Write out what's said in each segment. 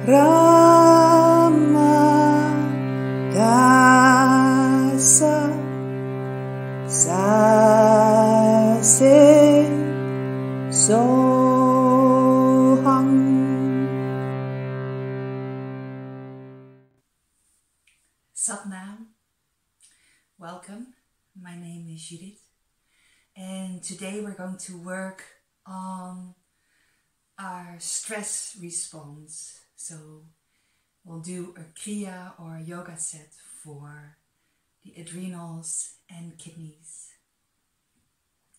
Rama Dasa Sase Soham. Satnam, welcome. My name is Judith, and today we're going to work on our stress response. So we'll do a kriya or a yoga set for the adrenals and kidneys.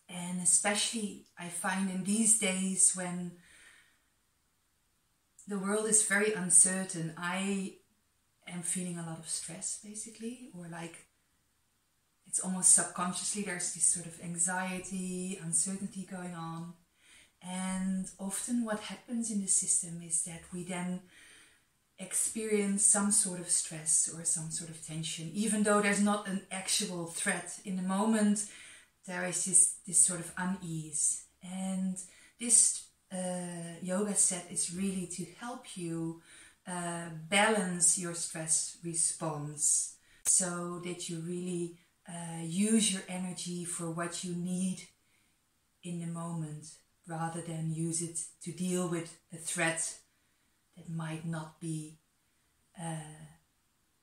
And especially I find in these days when the world is very uncertain, I am feeling a lot of stress basically, or like it's almost subconsciously there's this sort of anxiety, uncertainty going on. And often what happens in the system is that we then experience some sort of stress or some sort of tension, even though there's not an actual threat. In the moment, there is this sort of unease. And this yoga set is really to help you balance your stress response so that you really use your energy for what you need in the moment, rather than use it to deal with a threat that might not be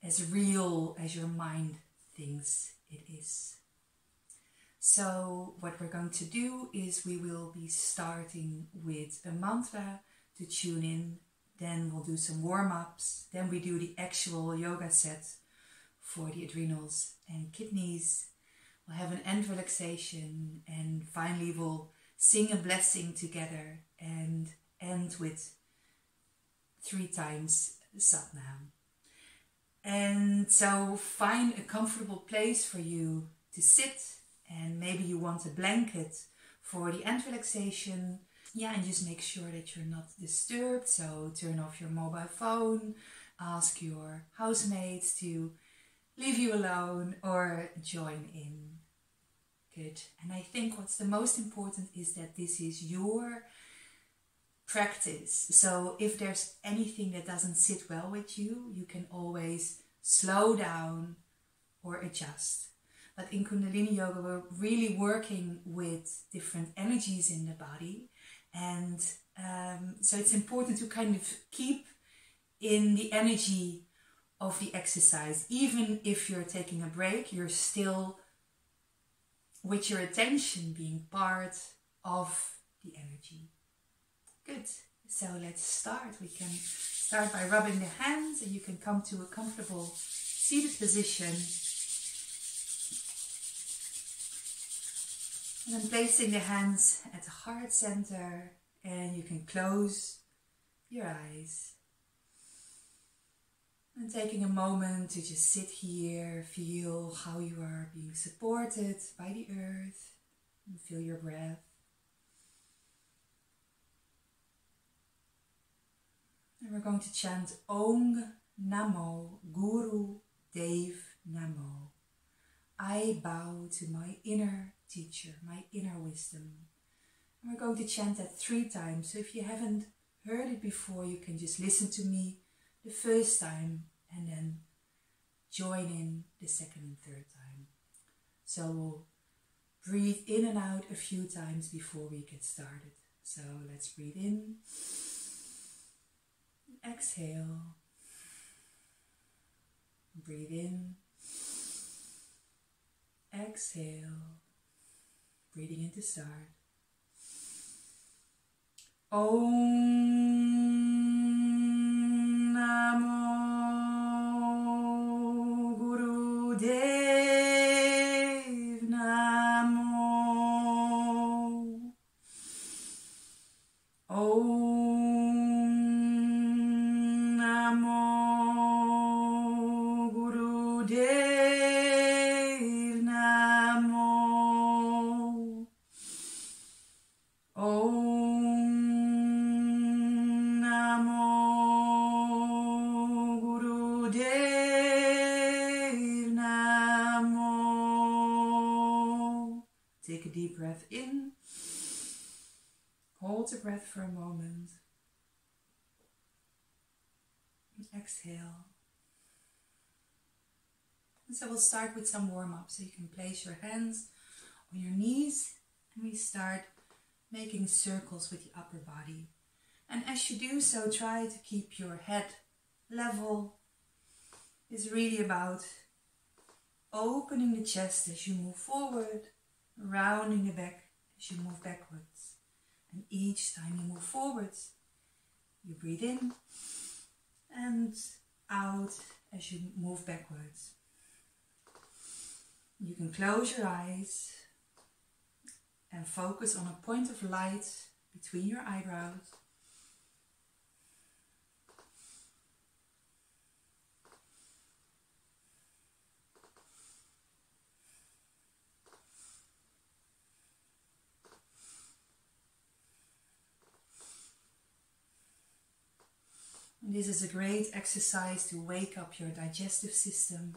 as real as your mind thinks it is. So what we're going to do is we will be starting with a mantra to tune in, then we'll do some warm-ups, then we do the actual yoga set for the adrenals and kidneys. We'll have an end relaxation, and finally we'll sing a blessing together and end with 3 times Satnam. And so find a comfortable place for you to sit, and maybe you want a blanket for the end relaxation. Yeah, and just make sure that you're not disturbed. So turn off your mobile phone, ask your housemates to leave you alone or join in. Good. And I think what's the most important is that this is your practice. So if there's anything that doesn't sit well with you, you can always slow down or adjust. But in Kundalini Yoga, we're really working with different energies in the body. And so it's important to kind of keep in the energy of the exercise. Even if you're taking a break, you're still with your attention being part of the energy. Good. So let's start. We can start by rubbing the hands, and you can come to a comfortable seated position. And then placing the hands at the heart center, and you can close your eyes. And taking a moment to just sit here, feel how you are being supported by the earth, and feel your breath. And we're going to chant Om Namo Guru Dev Namo. I bow to my inner teacher, my inner wisdom. And we're going to chant that 3 times. So if you haven't heard it before, you can just listen to me the first time and then join in the second and third time. So we'll breathe in and out a few times before we get started. So let's breathe in, exhale, breathe in, exhale, breathing in to start. Om Namo Guru Dev Namo. Om Namo Guru Dev Namo. Om Namo Guru Dev Namo. Take a deep breath in. Hold the breath for a moment. Exhale. And so we'll start with some warm-up. So you can place your hands on your knees and we start making circles with the upper body. And as you do so, try to keep your head level. It's really about opening the chest as you move forward, rounding the back as you move backwards. And each time you move forwards, you breathe in and out as you move backwards. You can close your eyes and focus on a point of light between your eyebrows. And this is a great exercise to wake up your digestive system.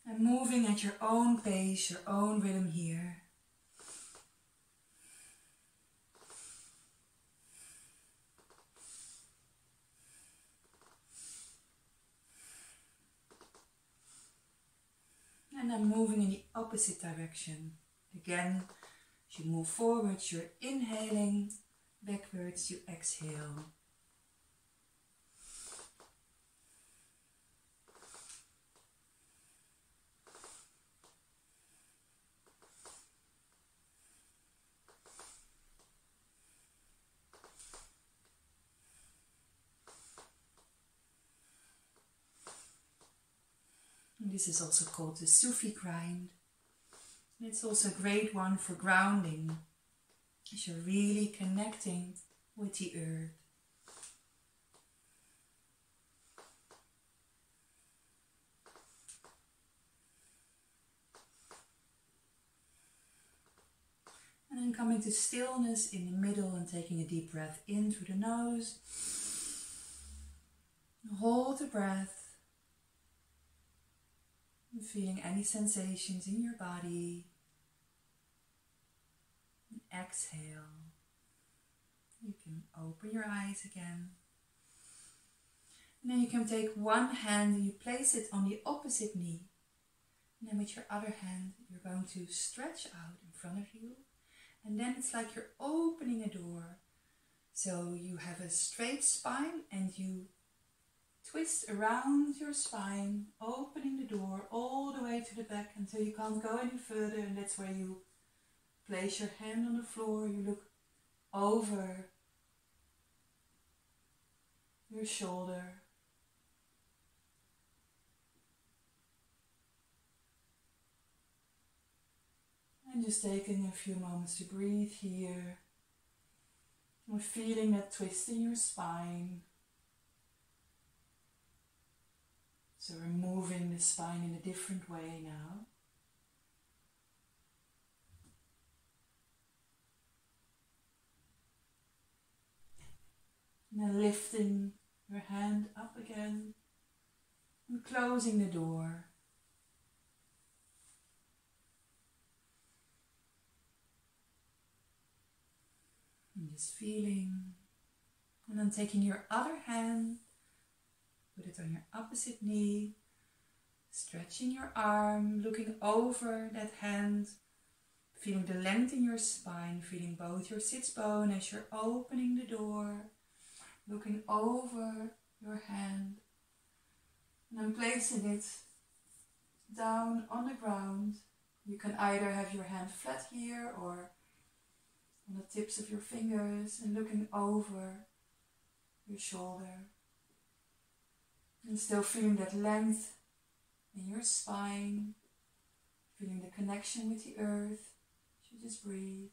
And moving at your own pace, your own rhythm here. And then moving in the opposite direction. Again, as you move forwards, you're inhaling, backwards you exhale. And this is also called the Sufi Grind. And it's also a great one for grounding, as you're really connecting with the earth. And then coming to stillness in the middle and taking a deep breath in through the nose. Hold the breath. And feeling any sensations in your body. And exhale. You can open your eyes again. And then you can take one hand and you place it on the opposite knee. And then with your other hand, you're going to stretch out in front of you. And then it's like you're opening a door. So you have a straight spine and you twist around your spine, opening the door all the way to the back until you can't go any further. And that's where you place your hand on the floor. You look over your shoulder. And just taking a few moments to breathe here. And feeling that twist in your spine. So we're moving the spine in a different way now. And then lifting your hand up again and closing the door. And just feeling. And then taking your other hand, put it on your opposite knee, stretching your arm, looking over that hand, feeling the length in your spine, feeling both your sits bone as you're opening the door, looking over your hand, and then placing it down on the ground. You can either have your hand flat here or on the tips of your fingers and looking over your shoulder. And still feeling that length in your spine, feeling the connection with the earth. You just breathe.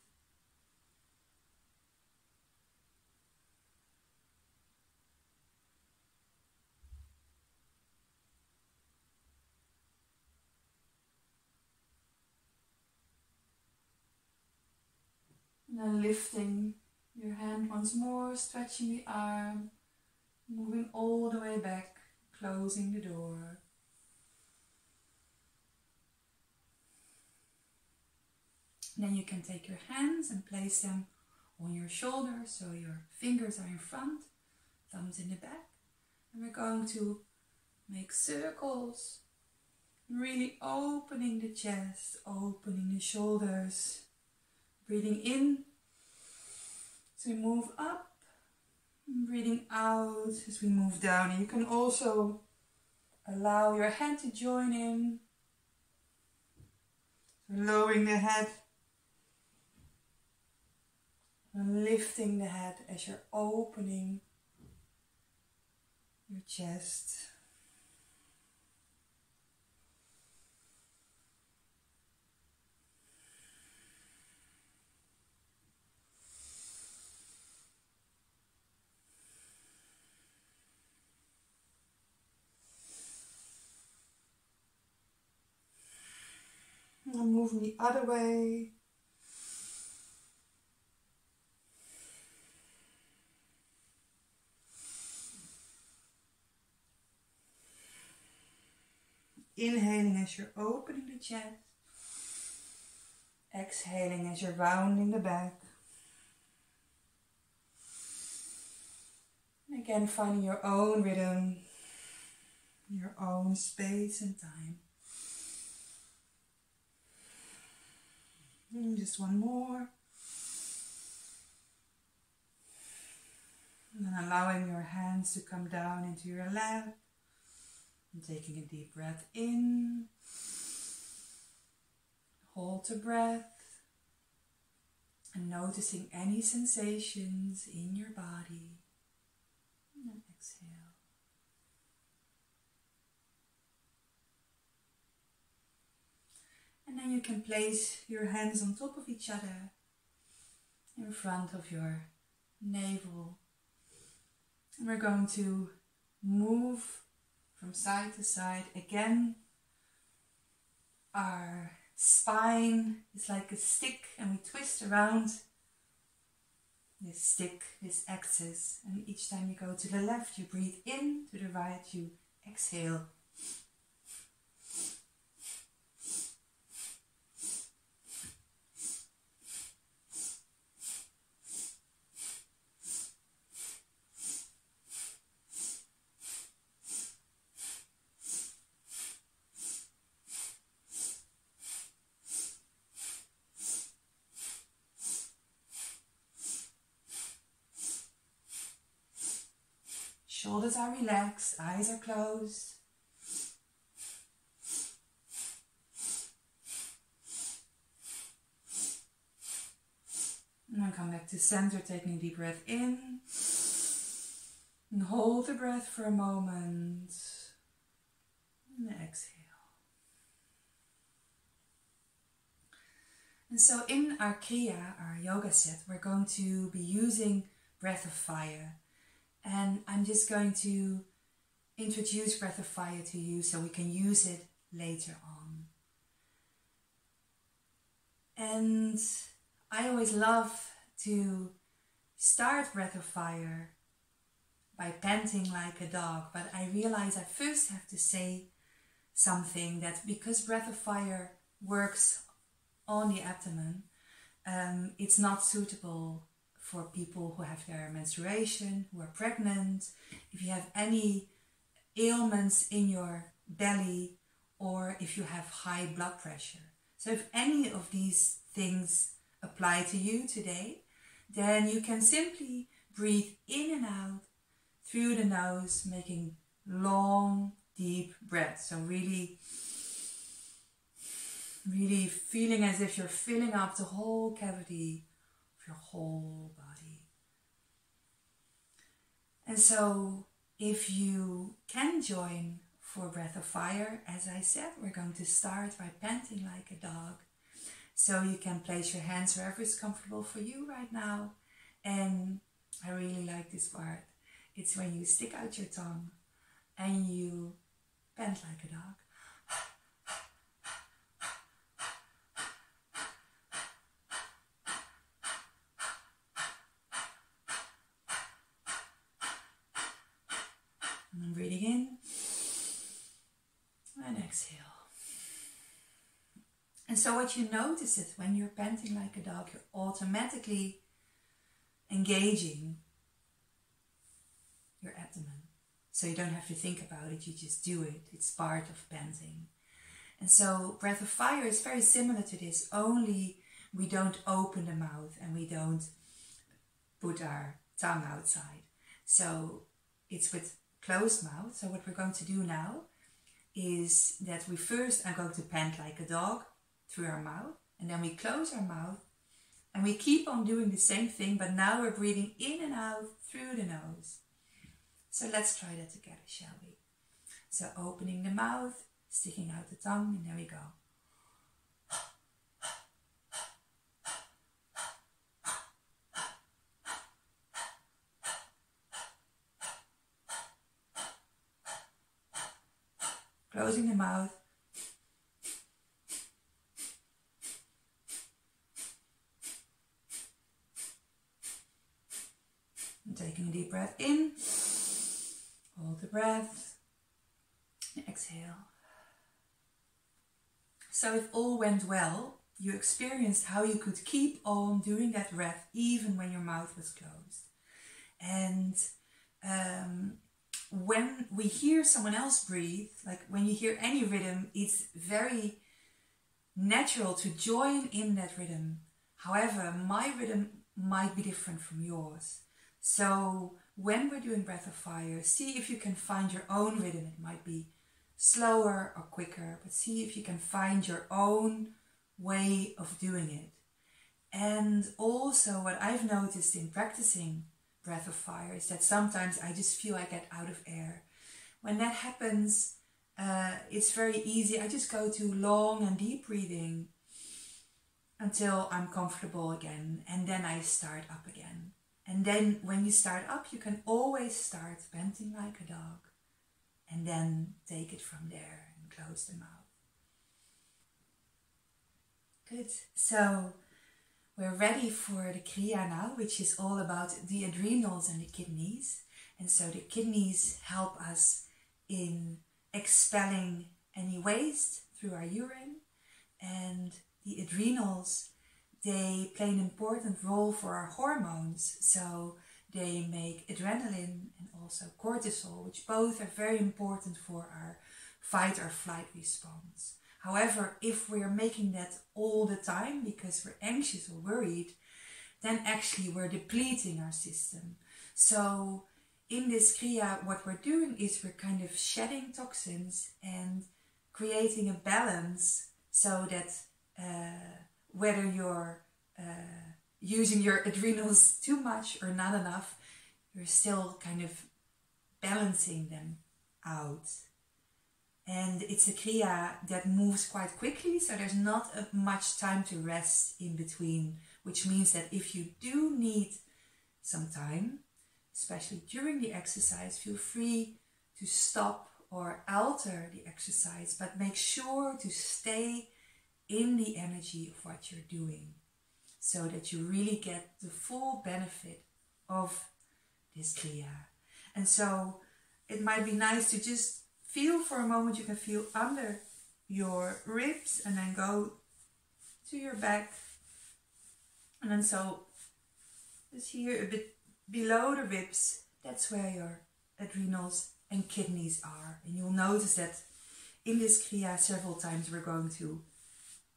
And then lifting your hand once more, stretching the arm, moving all the way back. Closing the door. Then you can take your hands and place them on your shoulders, so your fingers are in front, thumbs in the back. And we're going to make circles, really opening the chest, opening the shoulders, breathing in as we move up, and breathing out as we move down. And you can also allow your head to join in, so lowering the head, and lifting the head as you're opening your chest. And moving the other way. Inhaling as you're opening the chest. Exhaling as you're rounding the back. And again, finding your own rhythm, your own space and time. And just one more. And then allowing your hands to come down into your lap. And taking a deep breath in. Hold the breath. And noticing any sensations in your body. And then exhale. And then you can place your hands on top of each other in front of your navel. And we're going to move from side to side. Again, our spine is like a stick and we twist around this stick, this axis. And each time you go to the left, you breathe in, to the right, you exhale. Shoulders are relaxed, eyes are closed. And then come back to center, taking a deep breath in. And hold the breath for a moment. And exhale. And so in our kriya, our yoga set, we're going to be using breath of fire. And I'm just going to introduce breath of fire to you so we can use it later on. And I always love to start breath of fire by panting like a dog, but I realize I first have to say something, that because breath of fire works on the abdomen, it's not suitable for people who have their menstruation, who are pregnant, if you have any ailments in your belly, or if you have high blood pressure. So if any of these things apply to you today, then you can simply breathe in and out through the nose, making long, deep breaths. So really feeling as if you're filling up the whole cavity your whole body. And so if you can join for breath of fire, as I said, we're going to start by panting like a dog. So you can place your hands wherever is comfortable for you right now. And I really like this part. It's when you stick out your tongue and you pant like a dog. And I'm breathing in and exhale. And so what you notice is when you're panting like a dog, you're automatically engaging your abdomen. So you don't have to think about it, you just do it. It's part of panting. And so breath of fire is very similar to this, only we don't open the mouth and we don't put our tongue outside. So it's with closed mouth. So what we're going to do now is that we first are going to pant like a dog through our mouth, and then we close our mouth and we keep on doing the same thing, but now we're breathing in and out through the nose. So let's try that together, shall we? So opening the mouth, sticking out the tongue, and there we go. Closing the mouth. And taking a deep breath in. Hold the breath. And exhale. So if all went well, you experienced how you could keep on doing that breath even when your mouth was closed. And when we hear someone else breathe, like when you hear any rhythm, it's very natural to join in that rhythm. However, my rhythm might be different from yours. So when we're doing breath of fire, see if you can find your own rhythm. It might be slower or quicker, but see if you can find your own way of doing it. And also what I've noticed in practicing breath of fire is that sometimes I just feel I get out of air. When that happens, it's very easy. I just go to long and deep breathing until I'm comfortable again, and then I start up again. And then when you start up, you can always start panting like a dog, and then take it from there and close the mouth. Good. So we're ready for the kriya now, which is all about the adrenals and the kidneys. And so the kidneys help us in expelling any waste through our urine. And the adrenals, they play an important role for our hormones. So they make adrenaline and also cortisol, which both are very important for our fight or flight response. However, if we're making that all the time because we're anxious or worried, then actually we're depleting our system. So in this kriya, what we're doing is we're kind of shedding toxins and creating a balance so that whether you're using your adrenals too much or not enough, you're still kind of balancing them out. And it's a kriya that moves quite quickly, so there's not much time to rest in between, which means that if you do need some time, especially during the exercise, feel free to stop or alter the exercise, but make sure to stay in the energy of what you're doing so that you really get the full benefit of this kriya. And so it might be nice to just feel for a moment. You can feel under your ribs and then go to your back. And then so just here a bit below the ribs, that's where your adrenals and kidneys are. And you'll notice that in this kriya several times we're going to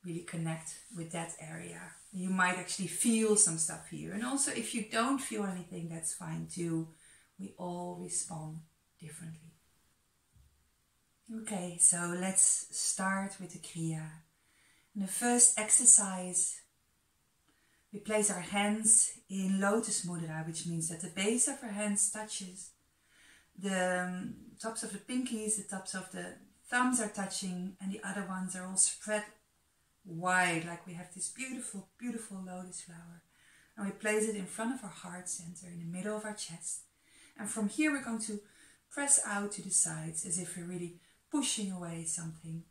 really connect with that area. You might actually feel some stuff here. And also if you don't feel anything, that's fine too. We all respond differently. Okay, so let's start with the kriya. In the first exercise, we place our hands in Lotus Mudra, which means that the base of our hands touches. The tops of the pinkies, the tops of the thumbs are touching, and the other ones are all spread wide, like we have this beautiful, beautiful lotus flower. And we place it in front of our heart center, in the middle of our chest. And from here we're going to press out to the sides as if we're really pushing away something.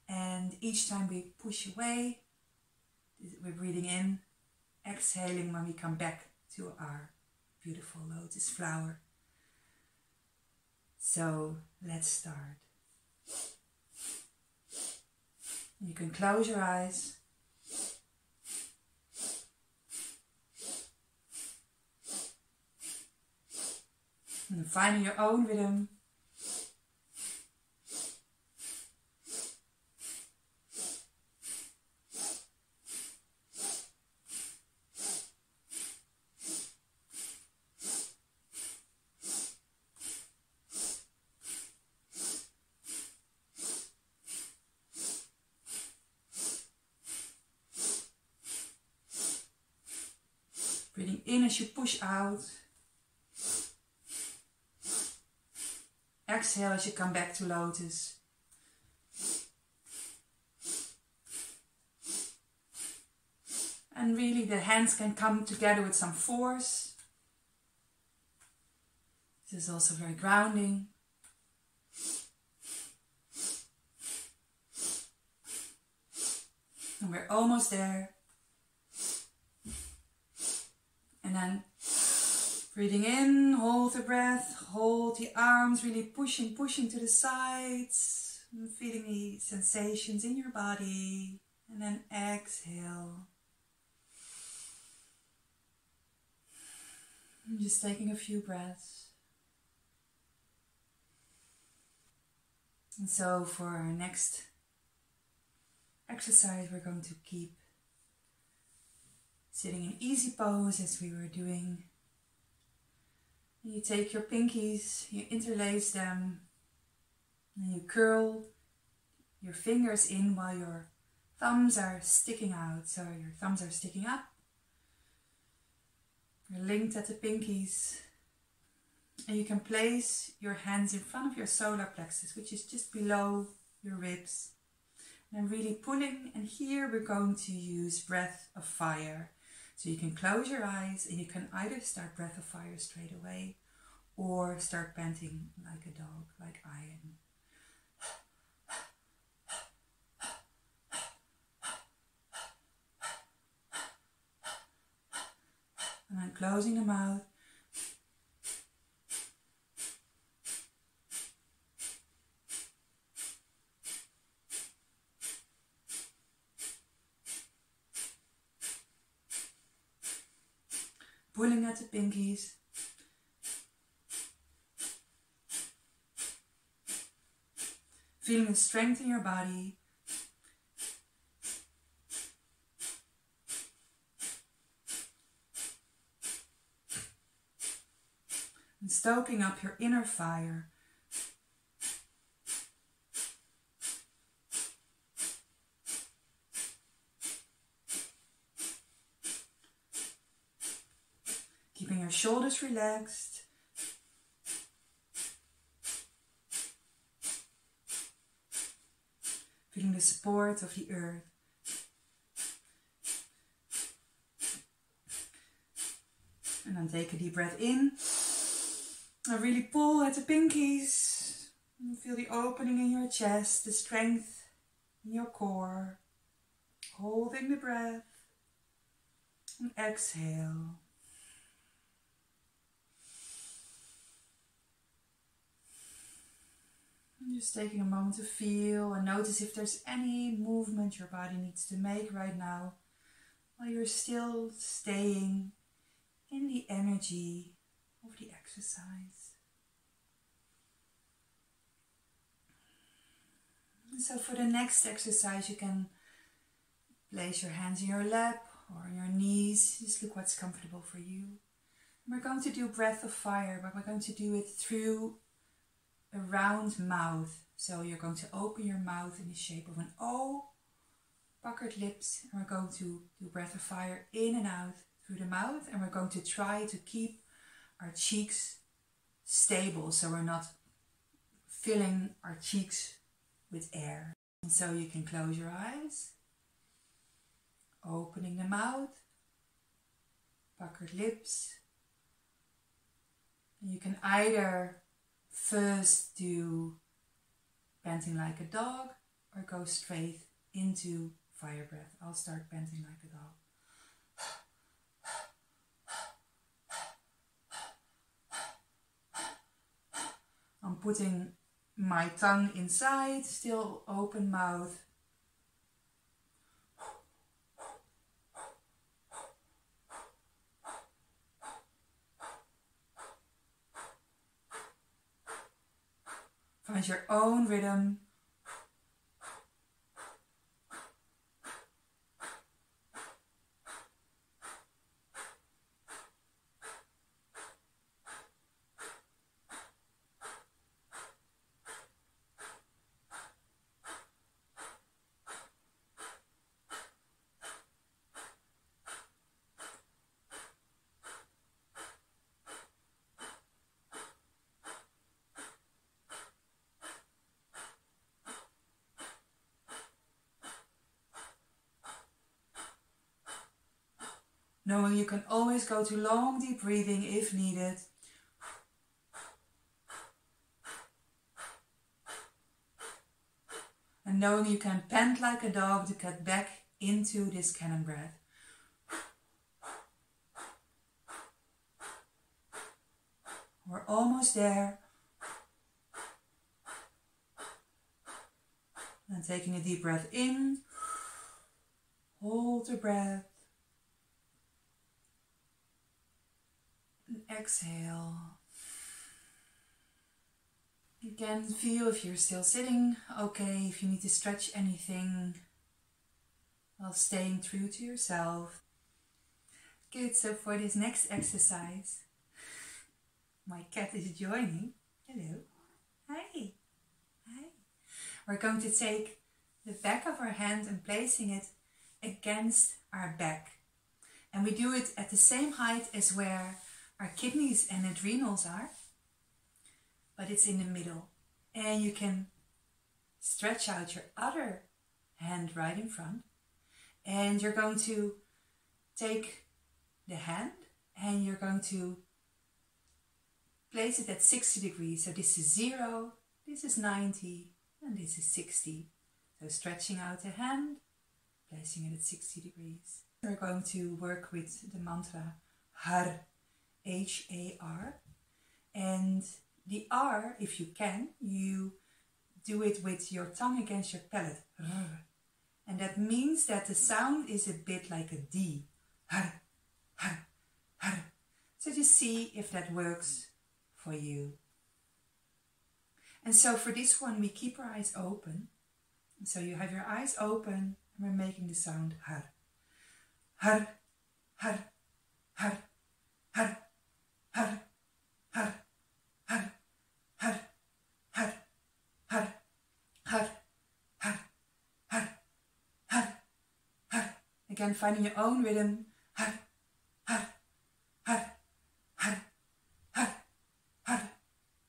And each time we push away, we're breathing in, exhaling when we come back to our beautiful lotus flower. So let's start. You can close your eyes. And finding your own rhythm. Breathing in as you push out. Exhale as you come back to Lotus. And really the hands can come together with some force. This is also very grounding. And we're almost there. And then breathing in, hold the breath, hold the arms, really pushing to the sides. And feeling the sensations in your body. And then exhale. And just taking a few breaths. And so for our next exercise, we're going to keep sitting in easy pose as we were doing. And you take your pinkies, you interlace them, and you curl your fingers in while your thumbs are sticking out. So your thumbs are sticking up. You're linked at the pinkies. And you can place your hands in front of your solar plexus, which is just below your ribs. And really pulling, and here we're going to use breath of fire. So you can close your eyes and you can either start breath of fire straight away or start panting like a dog, like I am. And then closing the mouth. Pulling at the pinkies. Feeling the strength in your body. And stoking up your inner fire. Keeping your shoulders relaxed. Feeling the support of the earth. And then take a deep breath in. And really pull at the pinkies. And feel the opening in your chest, the strength in your core. Holding the breath. And exhale. And just taking a moment to feel and notice if there's any movement your body needs to make right now, while you're still staying in the energy of the exercise. And so for the next exercise, you can place your hands in your lap or on your knees. Just look what's comfortable for you. And we're going to do breath of fire, but we're going to do it through a round mouth. So you're going to open your mouth in the shape of an O, puckered lips, and we're going to do breath of fire in and out through the mouth, and we're going to try to keep our cheeks stable so we're not filling our cheeks with air. And so you can close your eyes, opening the mouth, puckered lips, and you can either first do panting like a dog or go straight into fire breath. I'll start panting like a dog. I'm putting my tongue inside, still open mouth. Find your own rhythm. Knowing you can always go to long, deep breathing if needed. And knowing you can pant like a dog to get back into this cannon breath. We're almost there. And taking a deep breath in. Hold the breath. And exhale. Again, feel if you're still sitting, okay, if you need to stretch anything while staying true to yourself. Good, so for this next exercise, my cat is joining. Hello. Hi. Hi. We're going to take the back of our hand and placing it against our back. And we do it at the same height as where our kidneys and adrenals are, but it's in the middle. And you can stretch out your other hand right in front. And you're going to take the hand and you're going to place it at 60 degrees. So this is 0, this is 90, and this is 60. So stretching out the hand, placing it at 60 degrees. We're going to work with the mantra Har, H-A-R, and the R, if you can, you do it with your tongue against your palate. And that means that the sound is a bit like a D. Har, har, har. So just see if that works for you. And so for this one, we keep our eyes open. And so you have your eyes open and we're making the sound Har. Har, har, har, har. Har, har, har, har, har, har, har, har, har, har, har. Again, finding your own rhythm. Har, har, har, har, har, har, har,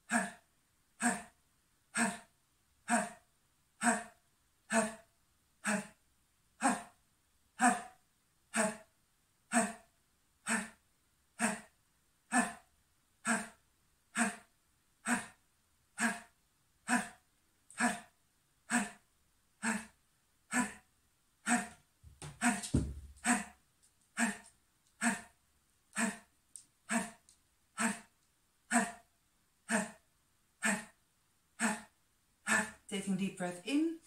har, har, har, har, har, har, har, har, har, har. Taking a deep breath in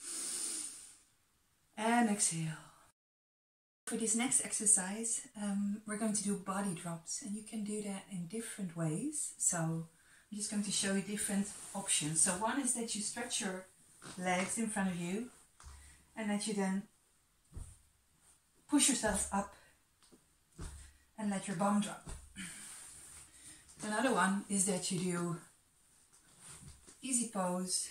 and exhale. For this next exercise, we're going to do body drops, and you can do that in different ways. So I'm just going to show you different options. So one is that you stretch your legs in front of you and that you then push yourself up and let your bum drop. Another one is that you do easy pose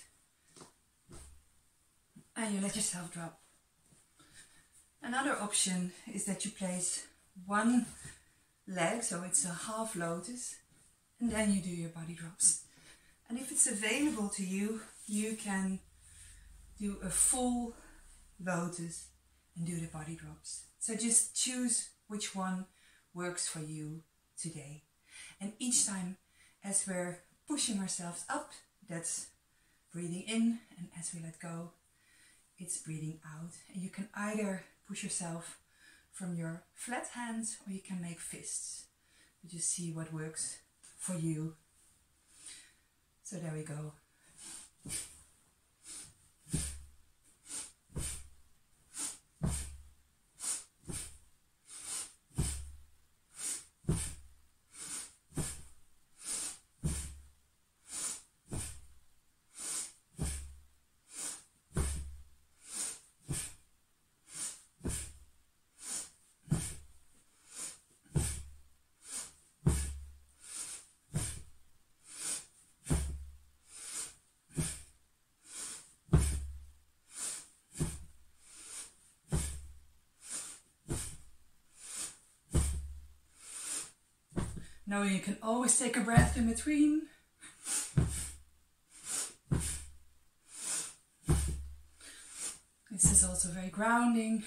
and you let yourself drop. Another option is that you place one leg, so it's a half lotus, and then you do your body drops. And if it's available to you, you can do a full lotus and do the body drops. So just choose which one works for you today. And each time as we're pushing ourselves up, that's breathing in, and as we let go, it's breathing out. And you can either push yourself from your flat hands or you can make fists. You just see what works for you. So there we go. Knowing you can always take a breath in between. This is also very grounding.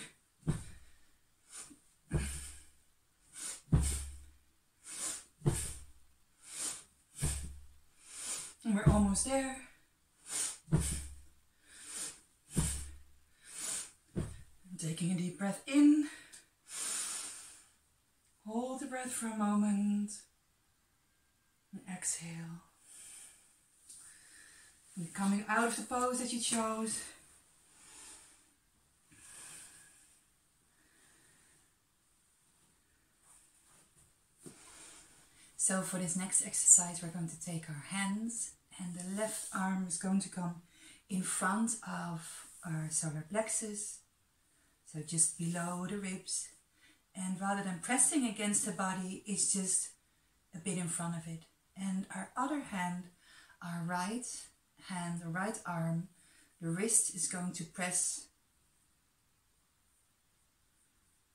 And we're almost there. Taking a deep breath in. Hold the breath for a moment. And exhale. And coming out of the pose that you chose. So for this next exercise, we're going to take our hands, and the left arm is going to come in front of our solar plexus, so just below the ribs, and rather than pressing against the body, it's just a bit in front of it. And our other hand, our right hand, the right arm, the wrist is going to press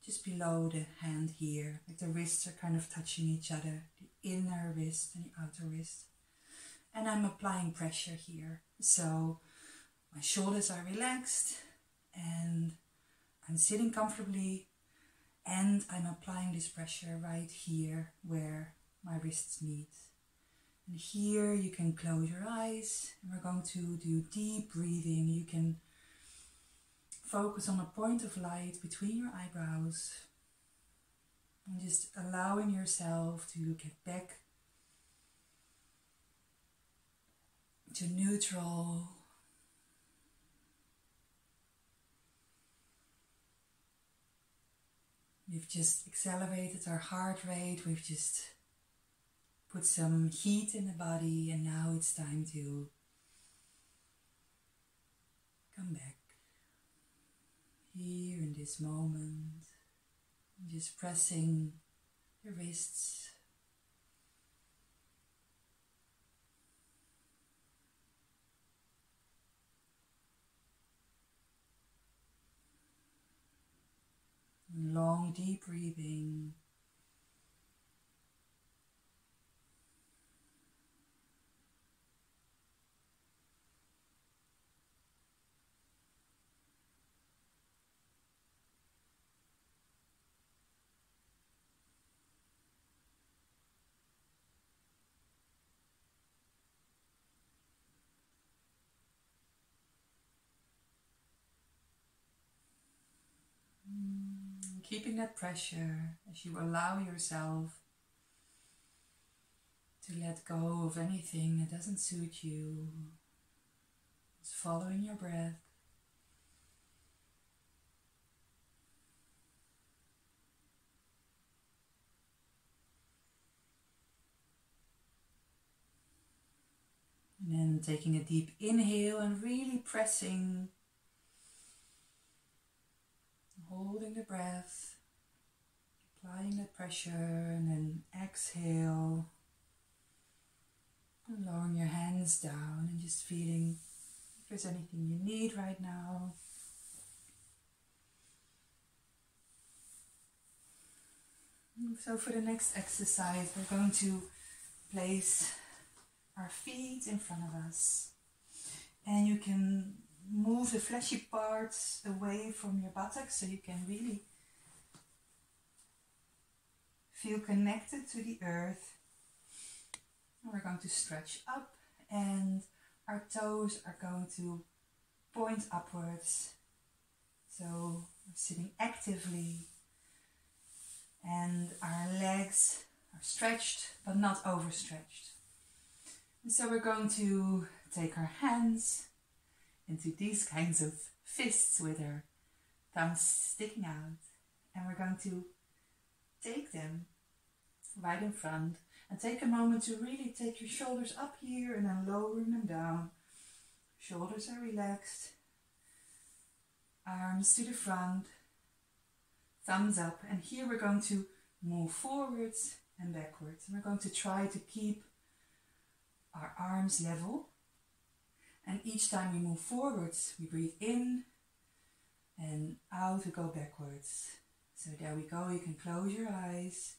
just below the hand here, like the wrists are kind of touching each other, the inner wrist and the outer wrist. And I'm applying pressure here. So my shoulders are relaxed and I'm sitting comfortably, and I'm applying this pressure right here where my wrists meet. And here you can close your eyes, and we're going to do deep breathing. You can focus on a point of light between your eyebrows and just allowing yourself to get back to neutral. We've just accelerated our heart rate, we've just put some heat in the body, and now it's time to come back. Here in this moment, just pressing your wrists, long deep breathing. Keeping that pressure as you allow yourself to let go of anything that doesn't suit you. Just following your breath. And then taking a deep inhale and really pressing. Holding the breath, applying the pressure, and then exhale, and lowering your hands down and just feeling if there's anything you need right now. So for the next exercise, we're going to place our feet in front of us, and you can move the fleshy parts away from your buttocks so you can really feel connected to the earth. And we're going to stretch up, and our toes are going to point upwards. So we're sitting actively, and our legs are stretched but not overstretched. And so we're going to take our hands into these kinds of fists with our thumbs sticking out, and we're going to take them right in front and take a moment to really take your shoulders up here and then lowering them down. Shoulders are relaxed, arms to the front, thumbs up, and here we're going to move forwards and backwards, and we're going to try to keep our arms level. And each time we move forwards, we breathe in, and out we go backwards. So there we go, you can close your eyes.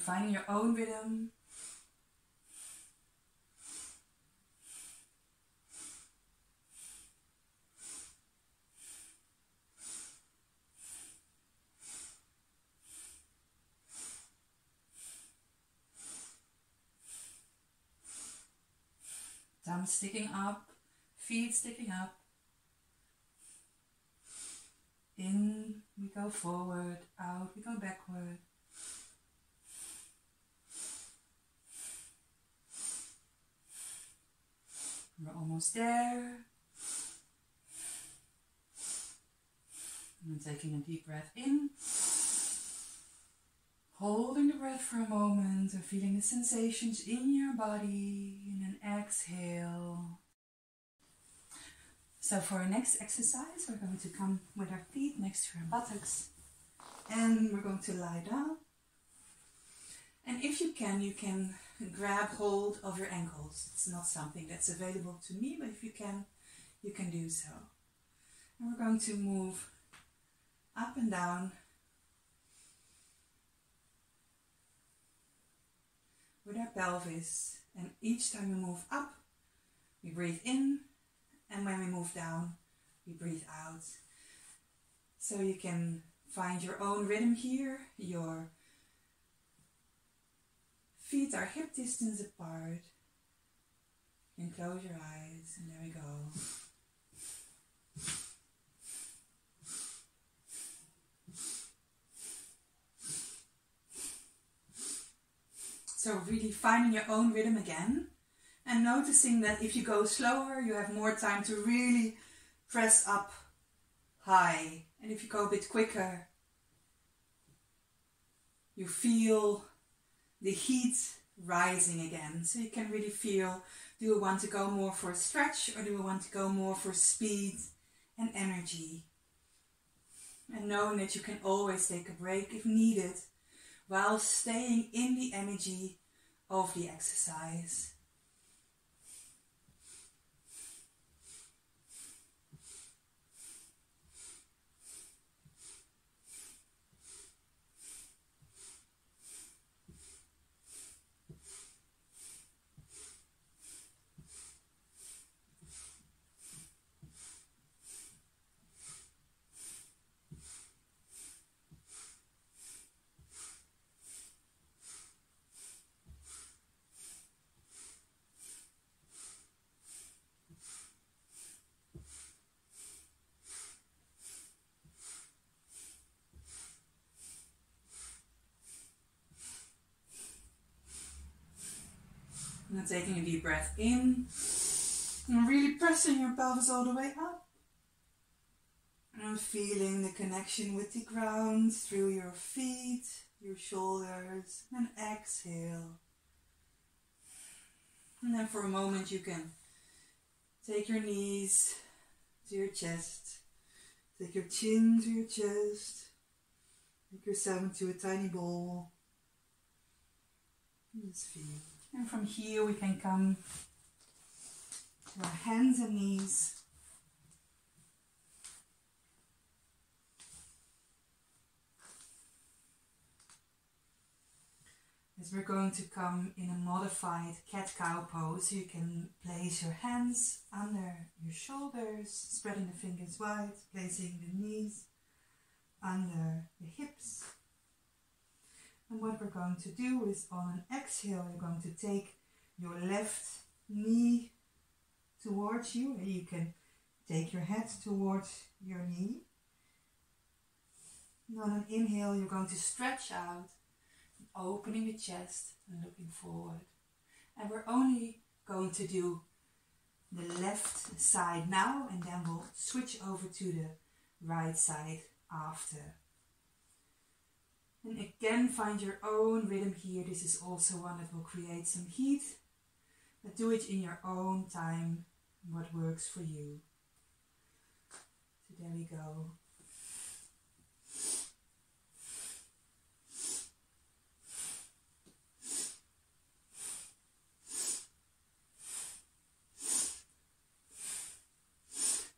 finding your own rhythm. Thumb sticking up, feet sticking up. In we go forward, out we go backward. We're almost there. And then taking a deep breath in. Holding the breath for a moment and feeling the sensations in your body. And then exhale. So for our next exercise, we're going to come with our feet next to our buttocks. And we're going to lie down. And if you can grab hold of your ankles. It's not something that's available to me, but if you can do so. And we're going to move up and down with our pelvis. And each time we move up, we breathe in. And when we move down, we breathe out. So you can find your own rhythm here. Your feet are hip distance apart. You can close your eyes, and there we go. So really finding your own rhythm again. And noticing that if you go slower, you have more time to really press up high. And if you go a bit quicker, you feel the heat rising again. So you can really feel, do you want to go more for a stretch or do you want to go more for speed and energy? And knowing that you can always take a break if needed while staying in the energy of the exercise. And taking a deep breath in and really pressing your pelvis all the way up. And feeling the connection with the ground through your feet, your shoulders, and exhale. And then for a moment you can take your knees to your chest, take your chin to your chest, take yourself into a tiny ball. And just feel. And from here we can come to our hands and knees. As we're going to come in a modified cat-cow pose, you can place your hands under your shoulders, spreading the fingers wide, placing the knees under the hips. And what we're going to do is on an exhale, you're going to take your left knee towards you, and you can take your head towards your knee. And on an inhale, you're going to stretch out, opening the chest and looking forward. And we're only going to do the left side now, and then we'll switch over to the right side after. And again, find your own rhythm here. This is also one that will create some heat, but do it in your own time, what works for you. So there we go.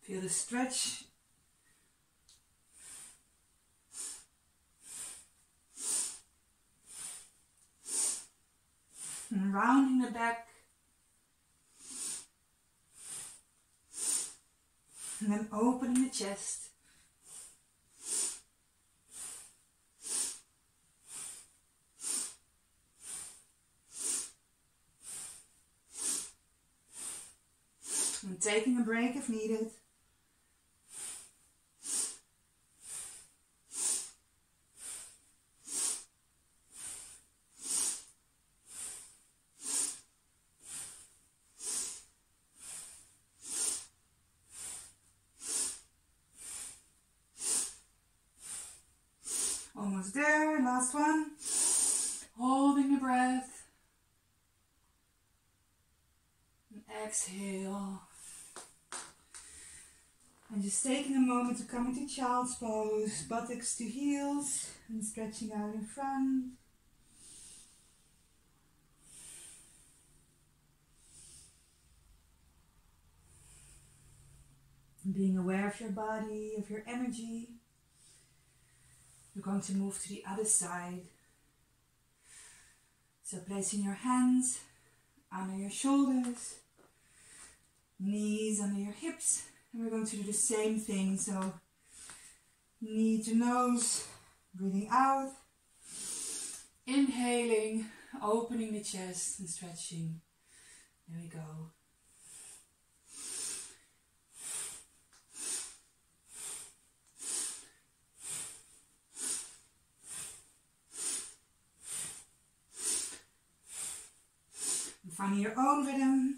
Feel the stretch. rounding the back. And then opening the chest. And taking a break if needed. Almost there, last one. Holding the breath. And exhale. And just taking a moment to come into child's pose, buttocks to heels, and stretching out in front. And being aware of your body, of your energy. You're going to move to the other side. So placing your hands under your shoulders, knees under your hips. And we're going to do the same thing. So knee to nose, breathing out. Inhaling, opening the chest and stretching. There we go. Finding your own rhythm.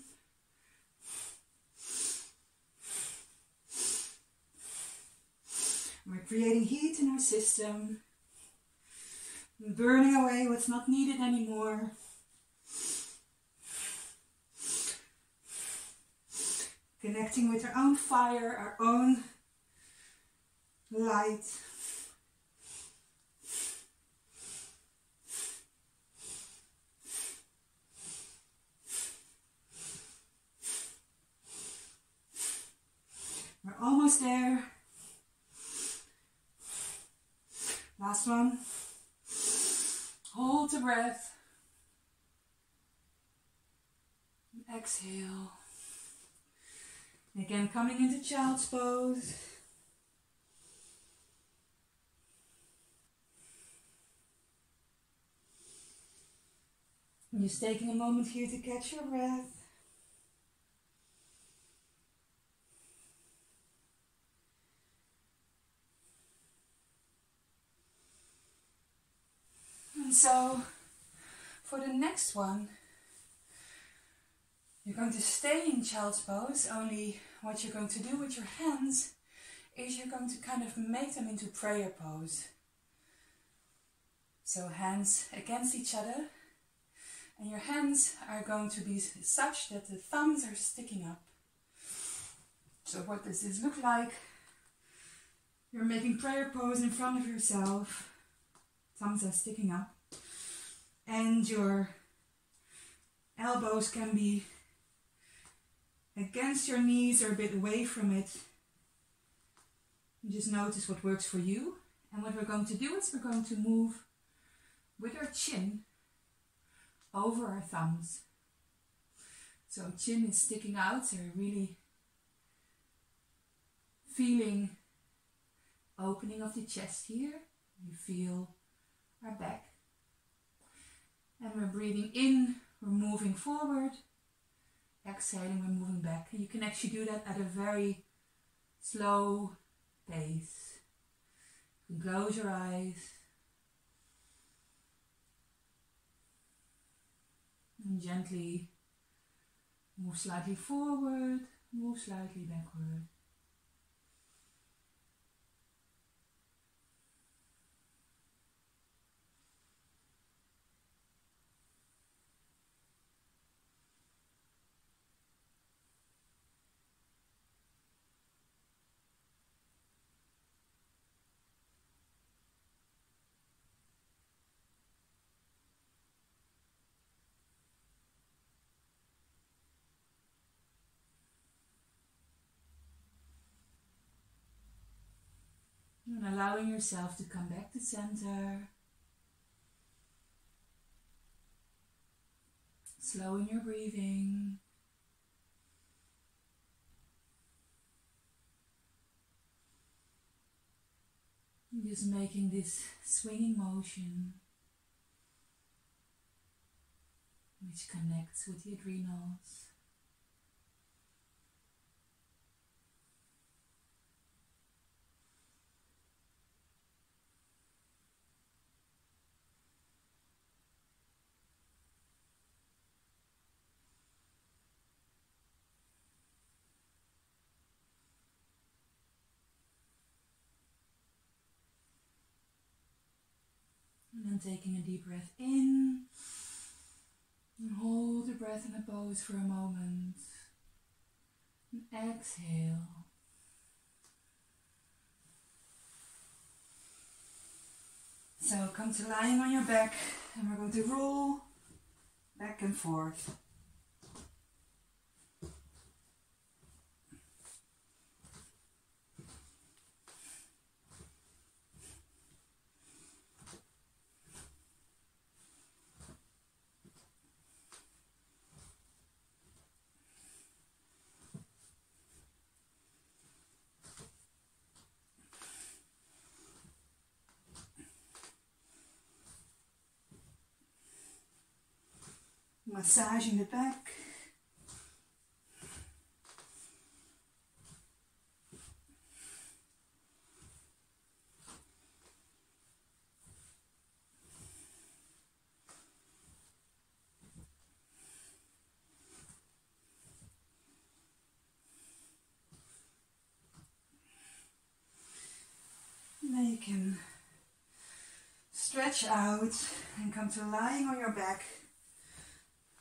We're creating heat in our system, burning away what's not needed anymore. Connecting with our own fire, our own light. We're almost there. Last one. Hold the breath. And exhale. And again, coming into child's pose. And just taking a moment here to catch your breath. And so, for the next one, you're going to stay in child's pose, only what you're going to do with your hands is you're going to kind of make them into prayer pose. So hands against each other, and your hands are going to be such that the thumbs are sticking up. So what does this look like? You're making prayer pose in front of yourself. Thumbs are sticking up. And your elbows can be against your knees or a bit away from it. You just notice what works for you. And what we're going to do is we're going to move with our chin over our thumbs. So chin is sticking out, so you're really feeling opening of the chest here. You feel our back. And we're breathing in, we're moving forward. Exhaling, we're moving back. And you can actually do that at a very slow pace. You can close your eyes. And gently move slightly forward, move slightly backward. And allowing yourself to come back to center. Slowing your breathing. Just making this swinging motion which connects with the adrenals. And then taking a deep breath in. And hold the breath in a pose for a moment. And exhale. So come to lying on your back and we're going to roll back and forth. Massaging the back. Now you can stretch out and come to lying on your back.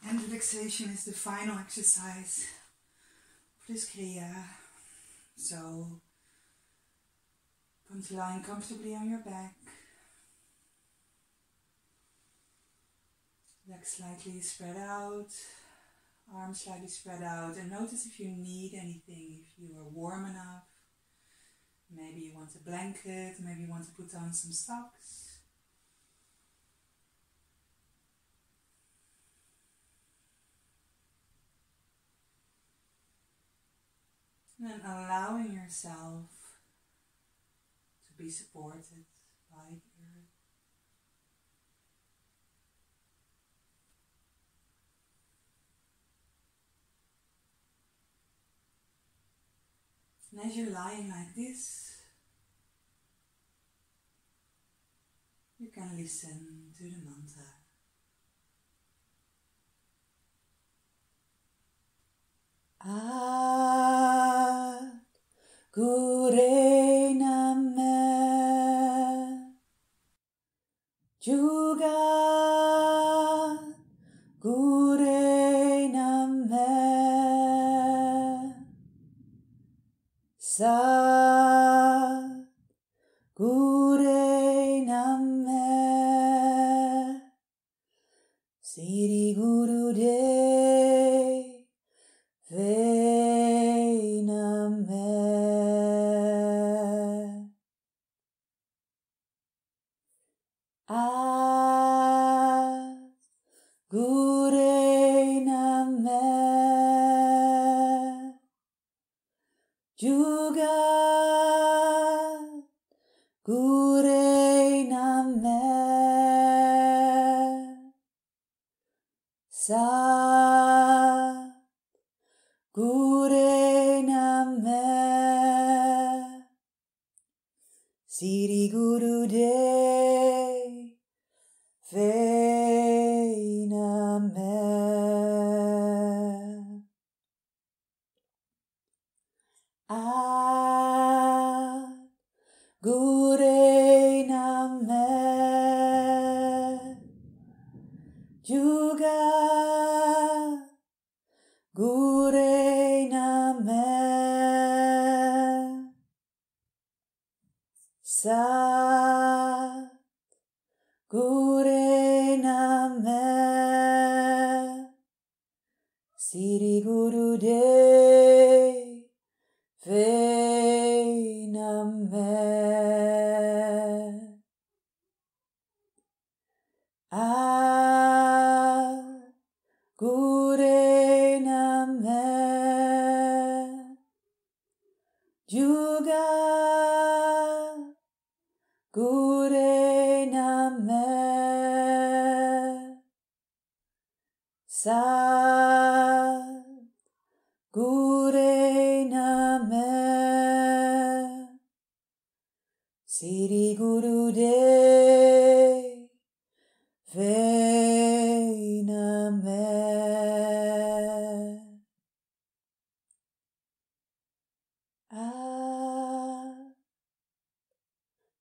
And relaxation is the final exercise for this kriya. So come to lying comfortably on your back. Legs slightly spread out, arms slightly spread out, and notice if you need anything, if you are warm enough. Maybe you want a blanket, maybe you want to put on some socks. And then allowing yourself to be supported by the earth. And as you're lying like this, you can listen to the mantra. Gure Namo Juga Gure Namo Sa Gure Namo Siri Guru De Gure Namo Juga Gure Namo Sa Gure Namo Siri Guru De Namo Gure Namo Juga Gure Namo Sa Gure Namo Siri Guru De Namo Gure Juga Gure Name Sat Gure Name Siri Guru De Ve Name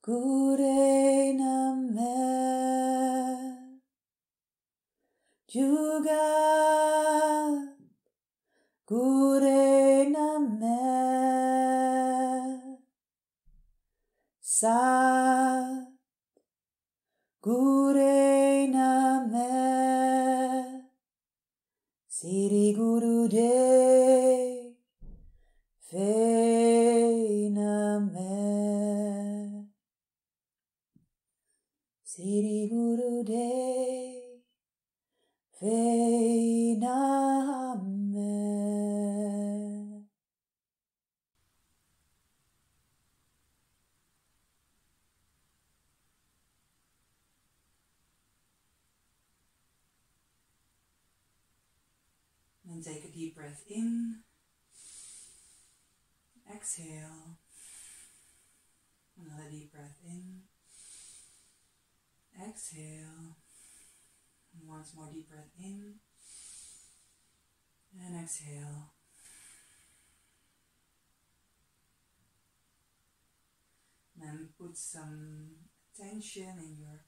Gure Name Juga Gure Name Sat Gure Name Siri Guru De Ve Name Siri Guru De Ve Name. And take a deep breath in. Exhale. Another deep breath in. Exhale. And once more deep breath in. And exhale. Then put some attention in your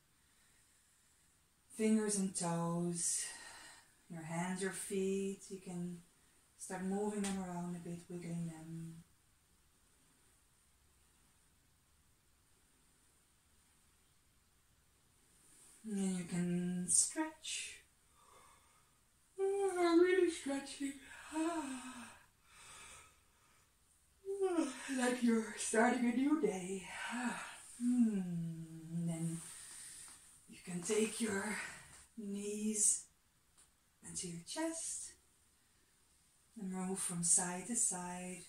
fingers and toes, your hands, your feet. You can start moving them around a bit, wiggling them. And then you can stretch. I'm really stretching. Like you're starting a new day. And then you can take your knees into your chest and move from side to side.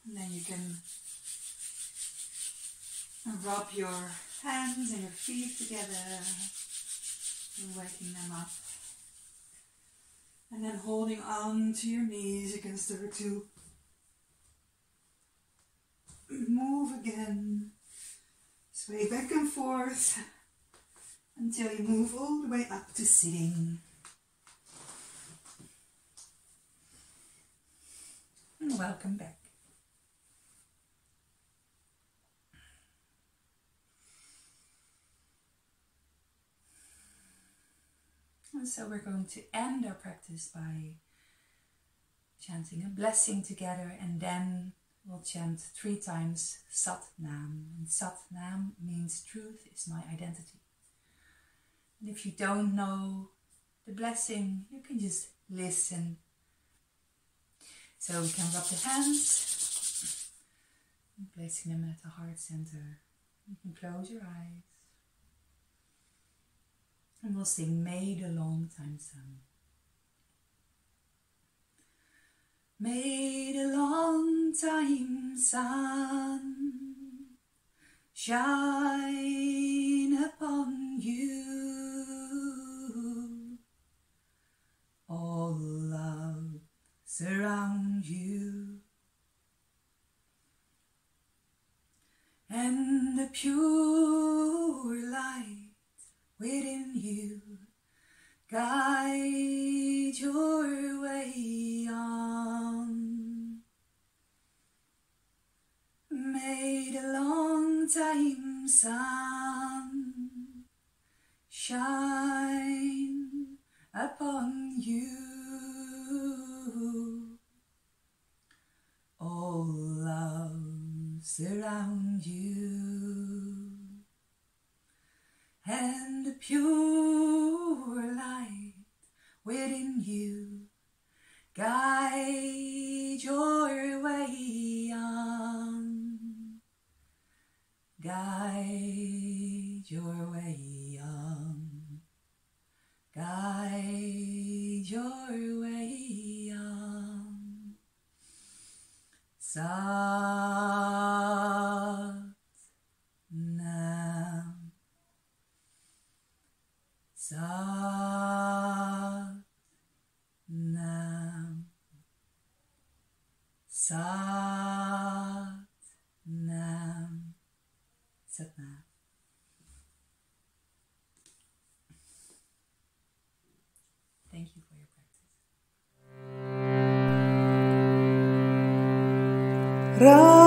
And then you can rub your hands and your feet together and waking them up. And then holding on to your knees, you can start to move again. Sway back and forth until you move all the way up to sitting. And welcome back. And so we're going to end our practice by chanting a blessing together, and then we'll chant 3 times Sat Nam. And Sat Nam means truth is my identity. And if you don't know the blessing, you can just listen. So we can rub the hands, and placing them at the heart center. You can close your eyes. And we'll sing May the Long Time Sun. May the long time sun shine upon you. All love surround you. And the pure light within you guide your way on. May the long time sun shine upon you. All love surround you. And the pure light within you guide your way on. Guide your way on. Guide your way on. Sat Nam. Sat Nam. Sat Nam. Sat Nam. Thank you for your practice.